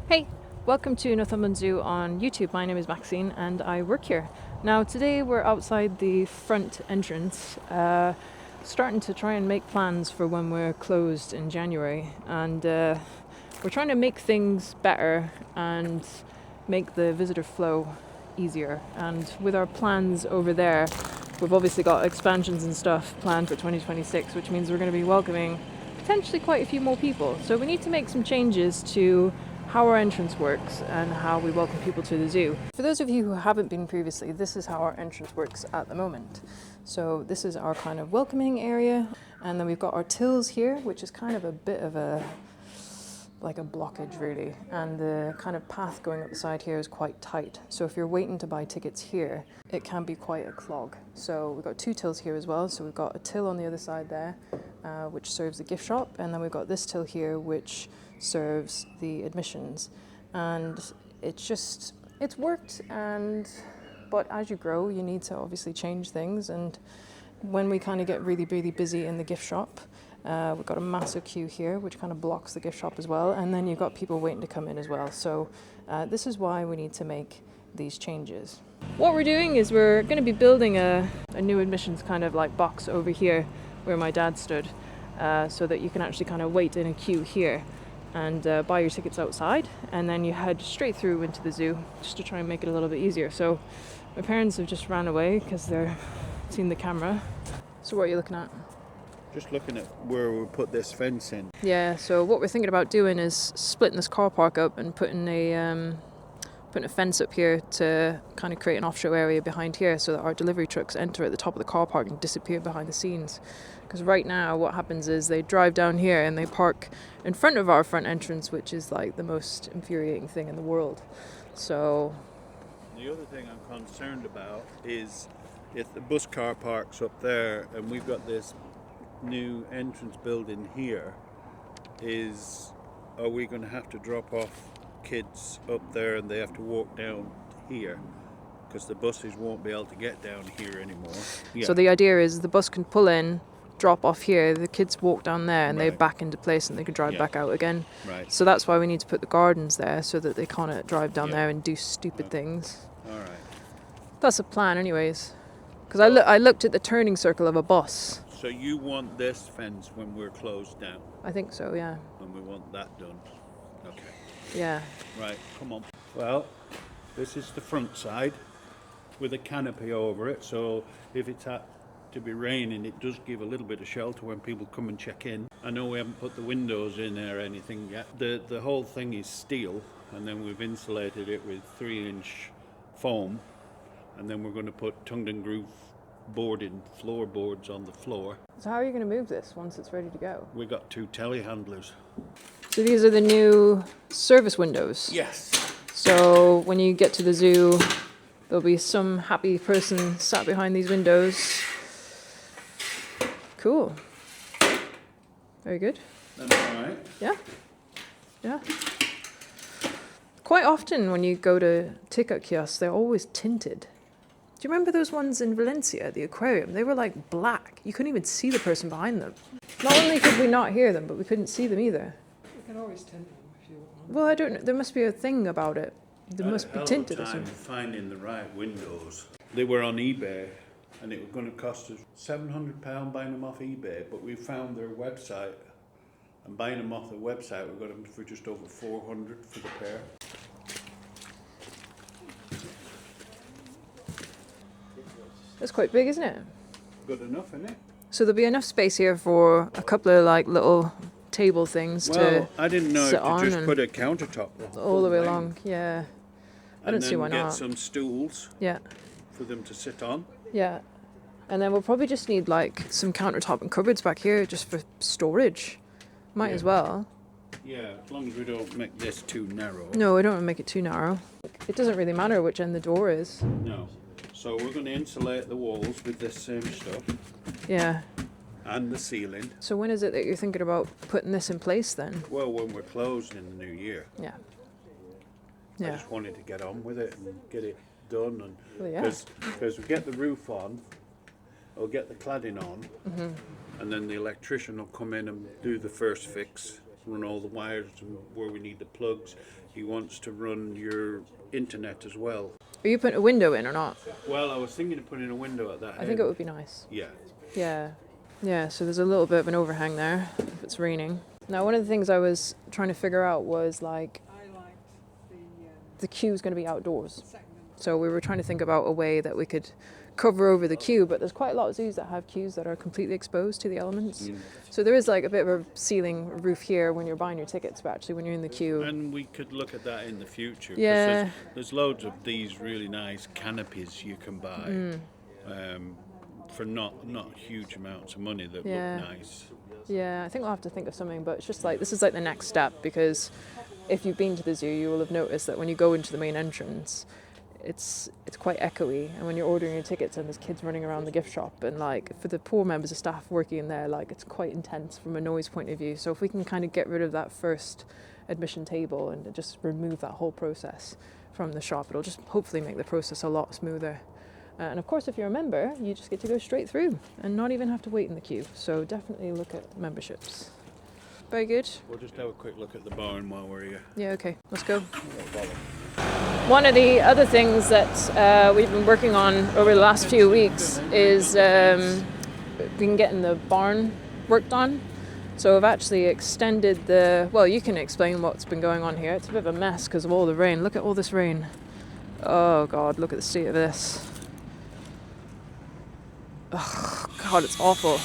Hey, welcome to Northumberland Zoo on YouTube. My name is Maxine and I work here. Now today we're outside the front entrance, starting to try and make plans for when we're closed in January, and we're trying to make things better and make the visitor flow easier. And with our plans over there, we've obviously got expansions and stuff planned for 2026, which means we're going to be welcoming potentially quite a few more people. So we need to make some changes to how our entrance works and how we welcome people to the zoo. For those of you who haven't been previously, this is how our entrance works at the moment. So this is our kind of welcoming area, and then we've got our tills here, which is kind of a bit of a blockage really, and the kind of path going up the side here is quite tight. So if you're waiting to buy tickets here, it can be quite a clog. So we've got two tills here as well. So we've got a till on the other side there, which serves the gift shop, and then we've got this till here which serves the admissions. And it's worked, but as you grow you need to obviously change things, and when we kind of get really busy in the gift shop, we've got a massive queue here which kind of blocks the gift shop as well, and then you've got people waiting to come in as well. So this is why we need to make these changes. What we're doing is we're going to be building a new admissions kind of like box over here where my dad stood, so that you can actually kind of wait in a queue here and buy your tickets outside, and then you head straight through into the zoo just to try and make it a little bit easier. So my parents have just ran away because they're seeing the camera. So what are you looking at? Just looking at where we'll put this fence in. Yeah, so what we're thinking about doing is splitting this car park up and putting a fence up here to kind of create an off-show area behind here so that our delivery trucks enter at the top of the car park and disappear behind the scenes. Because right now what happens is they drive down here and they park in front of our front entrance, which is like the most infuriating thing in the world. So The other thing I'm concerned about is if the bus car parks up there and we've got this new entrance building here, are we going to have to drop off kids up there and they have to walk down here because the buses won't be able to get down here anymore? Yeah. So the idea is the bus can pull in, drop off here, the kids walk down there, and they back into place and they can drive back out again. Right. So that's why we need to put the gardens there so that they can't drive down there and do stupid things. All right. That's the plan anyways. Because I looked at the turning circle of a bus. So you want this fence when we're closed down? I think so, yeah. And we want that done. Okay. Yeah. Right, come on. Well, this is the front side with a canopy over it, so if it's had to be raining, it does give a little bit of shelter when people come and check in. I know we haven't put the windows in there or anything yet. The whole thing is steel, and then we've insulated it with 3-inch foam, and then we're going to put tongue and groove floorboards on the floor. So how are you going to move this once it's ready to go? We got 2 telehandlers. So these are the new service windows. Yes. So when you get to the zoo, there'll be some happy person sat behind these windows. Cool. Very good. That's all right. Yeah. Yeah. Quite often when you go to ticket kiosks, they're always tinted. Do you remember those ones in Valencia, the aquarium? They were like black. You couldn't even see the person behind them. Not only could we not hear them, but we couldn't see them either. You can always tint them if you want. Well, I don't know. There must be a thing about it. They must be tinted or time something. finding the right windows. They were on eBay, and it was going to cost us £700 buying them off eBay, but we found their website, and buying them off the website, we got them for just over £400 for the pair. That's quite big, isn't it? Good enough, isn't it? So there'll be enough space here for a couple of like little table things Well, I didn't know sit to on just and put a countertop all the way along. Yeah. I don't see why and then not. get some stools Yeah. for them to sit on. Yeah. And then we'll probably just need like some countertop and cupboards back here just for storage. Might as well. Yeah, as long as we don't make this too narrow. No, we don't want to make it too narrow. It doesn't really matter which end the door is. No. So we're going to insulate the walls with this same stuff Yeah. and the ceiling. So when is it that you're thinking about putting this in place then? Well, when we're closed in the new year. Yeah. I Yeah. just wanted to get on with it and get it done, and Well, yeah. because we get the roof on, we'll get the cladding on, and then the electrician will come in and do the first fix, run all the wires and where we need the plugs. He wants to run your internet as well. Are you putting a window in or not? Well, I was thinking of putting a window at that I think it would be nice. Yeah. Yeah. Yeah, so there's a little bit of an overhang there if it's raining. Now, one of the things I was trying to figure out was like I liked the queue's going to be outdoors. second So we were trying to think about a way that we could cover over the queue, but there's quite a lot of zoos that have queues that are completely exposed to the elements. So there is like a bit of a ceiling roof here when you're buying your tickets, but actually when you're in the queue. And we could look at that in the future. 'Cause Yeah. There's loads of these really nice canopies you can buy for not huge amounts of money that Yeah. look nice. Yeah, I think we'll have to think of something, but it's just like, this is like the next step, because if you've been to the zoo, you will have noticed that when you go into the main entrance, it's quite echoey, and when you're ordering your tickets and there's kids running around the gift shop, and like for the poor members of staff working in there, like it's quite intense from a noise point of view. So if we can kind of get rid of that first admission table and just remove that whole process from the shop, it'll just hopefully make the process a lot smoother. And of course, if you're a member, you just get to go straight through and not even have to wait in the queue. So definitely look at memberships. Very good. We'll just have a quick look at the barn while we're here. Yeah, okay, let's go. One of the other things that we've been working on over the last few weeks is been getting the barn worked on. So I've actually extended well, you can explain what's been going on here. It's a bit of a mess because of all the rain. Look at all this rain. Oh God, look at the state of this. Oh God, it's awful.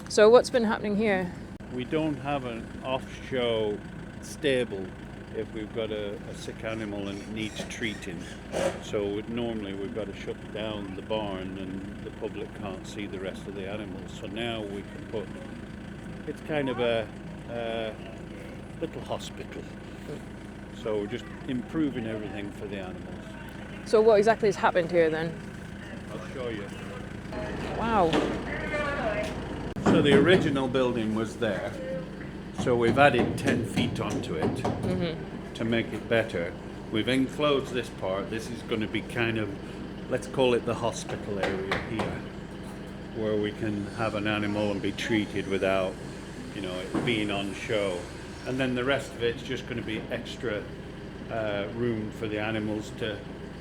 So what's been happening here? We don't have an off-show stable if we've got a sick animal and it needs treating. So normally we've got to shut down the barn and the public can't see the rest of the animals. So now we can put, it's kind of a little hospital. So we're just improving everything for the animals. So what exactly has happened here then? I'll show you. Wow. So the original building was there. So we've added 10 feet onto it to make it better. We've enclosed this part. This is going to be kind of, let's call it the hospital area here, where we can have an animal and be treated without, it being on show. And then the rest of it's just going to be extra room for the animals to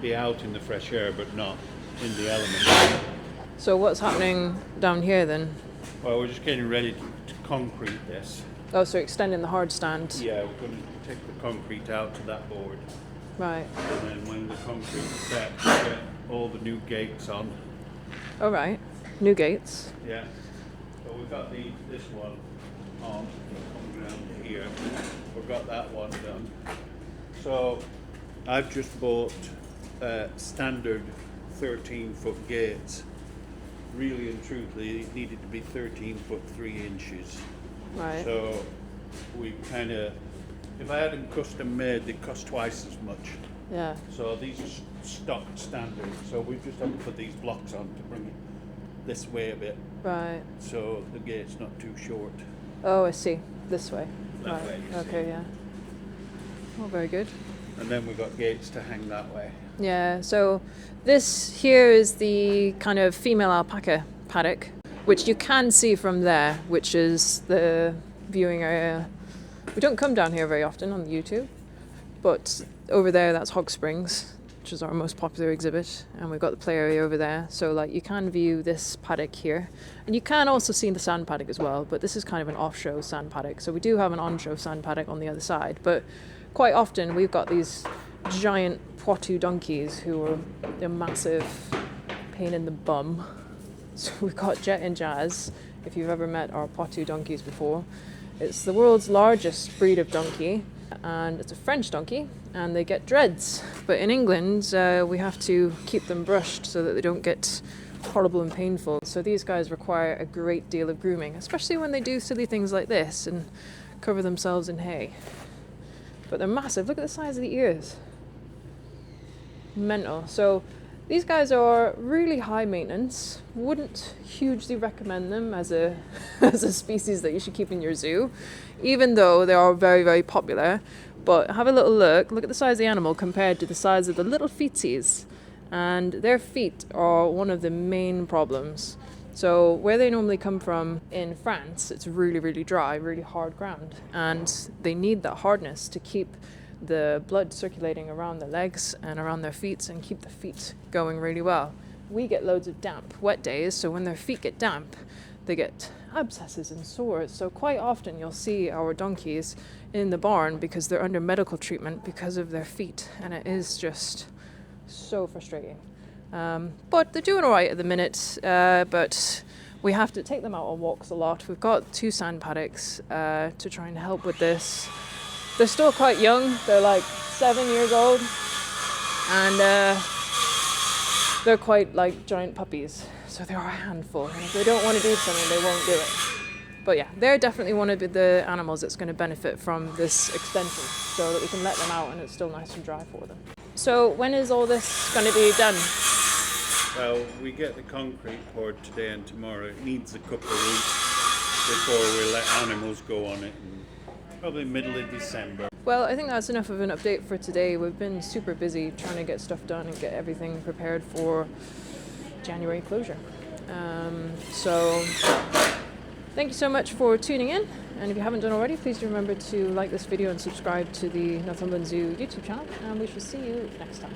be out in the fresh air, but not in the elements. So what's happening down here then? Well, we're just getting ready to concrete this. Oh, so extending the hard stand. Yeah, we're going to take the concrete out to that board. Right. And then when the concrete's set, we get all the new gates on. All right. New gates. Yeah. So we've got this one on, coming around here. We've got that one done. So I've just bought standard 13-foot gates. Really and truthfully, it needed to be 13 foot 3 inches. Right. So we kind of, if I had them custom made, they'd cost twice as much. Yeah. So these are stock standard. So we just have to put these blocks on to bring it this way a bit. Right. So the gate's not too short. Oh, I see. This way. That Right. way, you Okay, see. yeah. Oh, very good. And then we've got gates to hang that way. Yeah, so this here is the kind of female alpaca paddock, which you can see from there, which is the viewing area. We don't come down here very often on YouTube, but over there that's Hog Springs, which is our most popular exhibit, and we've got the play area over there. So like you can view this paddock here, and you can also see the sand paddock as well, but this is kind of an off-show sand paddock. So we do have an on-show sand paddock on the other side, but quite often we've got these giant Poitou donkeys who are a massive pain in the bum. So we've got Jet and Jazz, if you've ever met our Poitou donkeys before. It's the world's largest breed of donkey, and it's a French donkey, and they get dreads. But in England, we have to keep them brushed so that they don't get horrible and painful. So these guys require a great deal of grooming, especially when they do silly things like this and cover themselves in hay. But they're massive. Look at the size of the ears. Mental. So these guys are really high maintenance. Wouldn't hugely recommend them as a as a species that you should keep in your zoo, even though they are very, very popular. But have a little look. Look at the size of the animal compared to the size of the little feetsies. And their feet are one of the main problems. So where they normally come from in France, it's really, really dry, really hard ground. And they need that hardness to keep the blood circulating around their legs and around their feet and keep the feet going really well. We get loads of damp, wet days, so when their feet get damp, they get abscesses and sores. So quite often you'll see our donkeys in the barn because they're under medical treatment because of their feet, and it is just so frustrating. But they're doing all right at the minute, but we have to take them out on walks a lot. We've got 2 sand paddocks to try and help with this. They're still quite young. They're like 7 years old, and they're quite like giant puppies. So they're a handful, and if they don't want to do something, they won't do it. But yeah, they're definitely one of the animals that's going to benefit from this extension, so that we can let them out and it's still nice and dry for them. So when is all this going to be done? Well, we get the concrete poured today and tomorrow. It needs a couple of weeks before we let animals go on it, and probably middle of December. Well, I think that's enough of an update for today. We've been super busy trying to get stuff done and get everything prepared for January closure. So thank you so much for tuning in, and if you haven't done already, please do remember to like this video and subscribe to the Northumberland Zoo YouTube channel, and we shall see you next time.